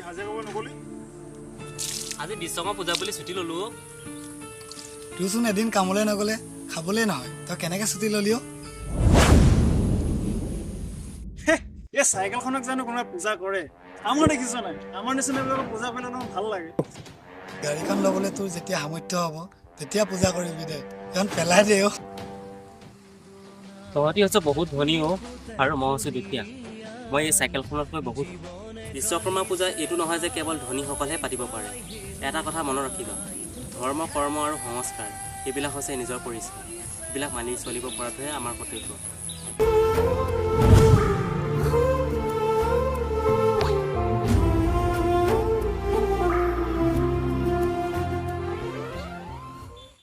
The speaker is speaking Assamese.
হাজিৰা কৰিব নগলি আজি বিশ্বকৰ্মা পূজা বুলি ছুটি ললো তোৰচোন এদিন কামলৈ নগলে খাবলৈ নহয় তই কেনেকৈ ছুটি ললিও এই চাইকেলখনক জানো কোনোবাই পূজা কৰে আমাৰ দেখিছ নাই আমাৰ নিচিনাবিলাকক পূজা কৰিলে ন ভাল লাগে গাড়ীখন ল'বলৈ তোৰ যেতিয়া সামৰ্থ্য হ'ব তেতিয়া পূজা কৰিবি দে কাৰণ পেলাই দে তহঁতি হৈছে বহুত ধনী আৰু মই হৈছোঁ দুখীয়া মই এই চাইকেলখনতকৈ বহুত বিশ্বকৰ্মা পূজা এইটো নহয় যে কেৱল ধনীসকলেহে পাতিব পাৰে এটা কথা মনত ৰাখিবা ধৰ্ম কৰ্ম আৰু সংস্কাৰ এইবিলাক হৈছে নিজৰ পৰিচয় এইবিলাক মানি চলিব পৰাটোহে আমাৰ কৰ্তব্য